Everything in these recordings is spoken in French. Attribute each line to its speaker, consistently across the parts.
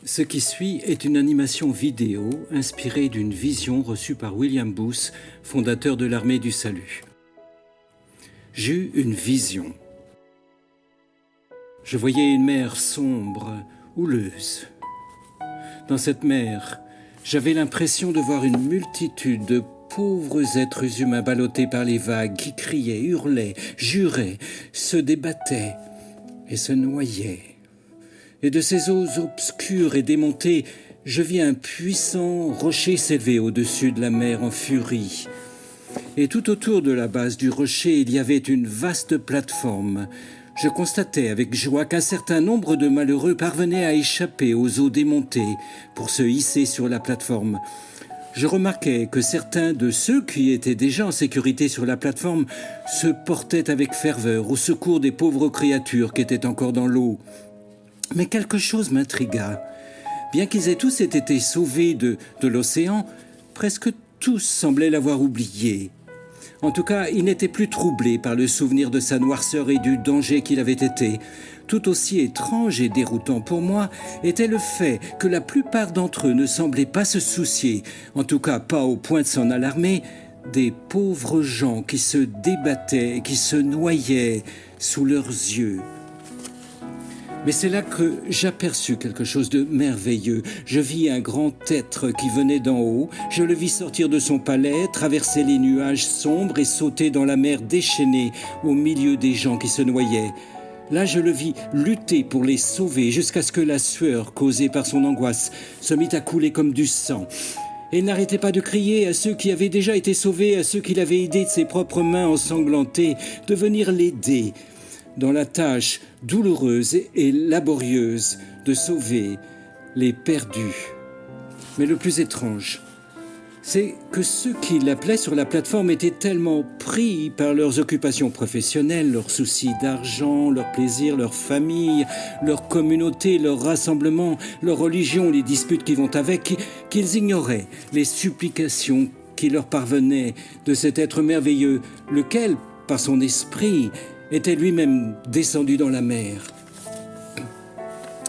Speaker 1: Ce qui suit est une animation vidéo inspirée d'une vision reçue par William Booth, fondateur de l'Armée du Salut. J'eus une vision. Je voyais une mer sombre, houleuse. Dans cette mer, j'avais l'impression de voir une multitude de pauvres êtres humains ballottés par les vagues qui criaient, hurlaient, juraient, se débattaient et se noyaient. Et de ces eaux obscures et démontées, je vis un puissant rocher s'élever au-dessus de la mer en furie. Et tout autour de la base du rocher, il y avait une vaste plateforme. Je constatais avec joie qu'un certain nombre de malheureux parvenaient à échapper aux eaux démontées pour se hisser sur la plateforme. Je remarquais que certains de ceux qui étaient déjà en sécurité sur la plateforme se portaient avec ferveur au secours des pauvres créatures qui étaient encore dans l'eau. Mais quelque chose m'intrigua. Bien qu'ils aient tous été sauvés de l'océan, presque tous semblaient l'avoir oublié. En tout cas, ils n'étaient plus troublés par le souvenir de sa noirceur et du danger qu'il avait été. Tout aussi étrange et déroutant pour moi était le fait que la plupart d'entre eux ne semblaient pas se soucier, en tout cas pas au point de s'en alarmer, des pauvres gens qui se débattaient et qui se noyaient sous leurs yeux. Mais c'est là que j'aperçus quelque chose de merveilleux. Je vis un grand être qui venait d'en haut. Je le vis sortir de son palais, traverser les nuages sombres et sauter dans la mer déchaînée au milieu des gens qui se noyaient. Là, je le vis lutter pour les sauver jusqu'à ce que la sueur causée par son angoisse se mit à couler comme du sang. Et il n'arrêtait pas de crier à ceux qui avaient déjà été sauvés, à ceux qu'il avait aidés de ses propres mains ensanglantées, de venir l'aider dans la tâche douloureuse et laborieuse de sauver les perdus. Mais le plus étrange, c'est que ceux qui l'appelaient sur la plateforme étaient tellement pris par leurs occupations professionnelles, leurs soucis d'argent, leurs plaisirs, leur famille, leur communauté, leur rassemblement, leur religion, les disputes qui vont avec, qu'ils ignoraient les supplications qui leur parvenaient de cet être merveilleux, lequel, par son esprit, était lui-même descendu dans la mer.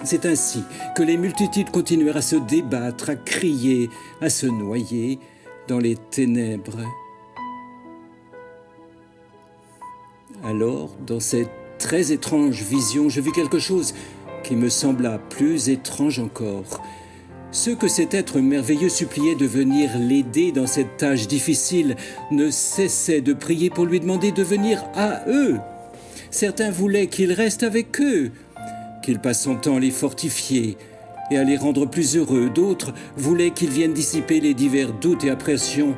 Speaker 1: C'est ainsi que les multitudes continuèrent à se débattre, à crier, à se noyer dans les ténèbres. Alors, dans cette très étrange vision, je vis quelque chose qui me sembla plus étrange encore. Ceux que cet être merveilleux suppliait de venir l'aider dans cette tâche difficile ne cessaient de prier pour lui demander de venir à eux. Certains voulaient qu'il reste avec eux, qu'il passe son temps à les fortifier et à les rendre plus heureux. D'autres voulaient qu'il vienne dissiper les divers doutes et appréhensions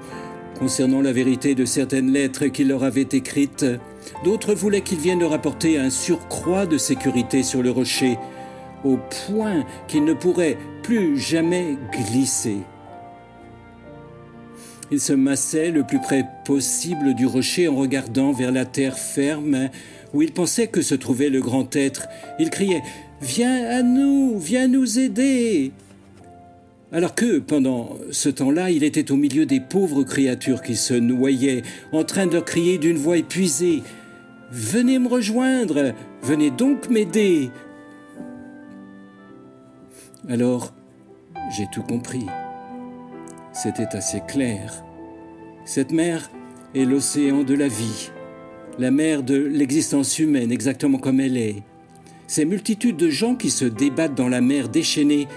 Speaker 1: concernant la vérité de certaines lettres qu'il leur avait écrites. D'autres voulaient qu'il vienne leur apporter un surcroît de sécurité sur le rocher, au point qu'il ne pourrait plus jamais glisser. Il se massait le plus près possible du rocher en regardant vers la terre ferme où il pensait que se trouvait le grand être. Il criait « Viens à nous, viens nous aider !» Alors que, pendant ce temps-là, il était au milieu des pauvres créatures qui se noyaient, en train de leur crier d'une voix épuisée « Venez me rejoindre, venez donc m'aider !» Alors, j'ai tout compris. C'était assez clair. Cette mer est l'océan de la vie, la mer de l'existence humaine exactement comme elle est. Ces multitudes de gens qui se débattent dans la mer déchaînée,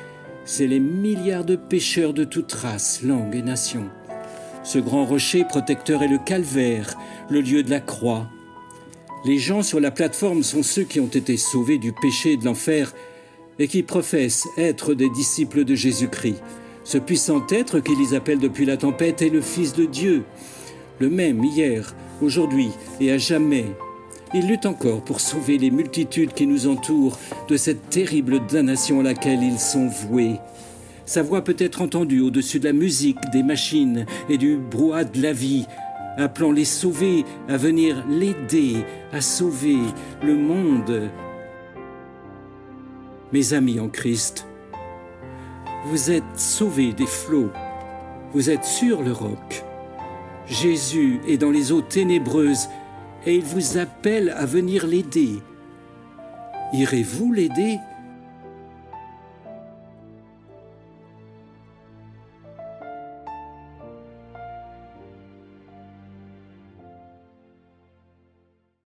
Speaker 1: c'est les milliards de pécheurs de toute race, langue et nation. Ce grand rocher protecteur est le calvaire, le lieu de la croix. Les gens sur la plateforme sont ceux qui ont été sauvés du péché et de l'enfer et qui professent être des disciples de Jésus-Christ. Ce puissant être qui les appelle depuis la tempête est le Fils de Dieu, le même hier, aujourd'hui et à jamais. Il lutte encore pour sauver les multitudes qui nous entourent de cette terrible damnation à laquelle ils sont voués. Sa voix peut être entendue au-dessus de la musique, des machines et du brouhaha de la vie, appelant les sauvés à venir l'aider à sauver le monde. Mes amis en Christ, vous êtes sauvés des flots, vous êtes sur le roc. Jésus est dans les eaux ténébreuses et il vous appelle à venir l'aider. Irez-vous l'aider ?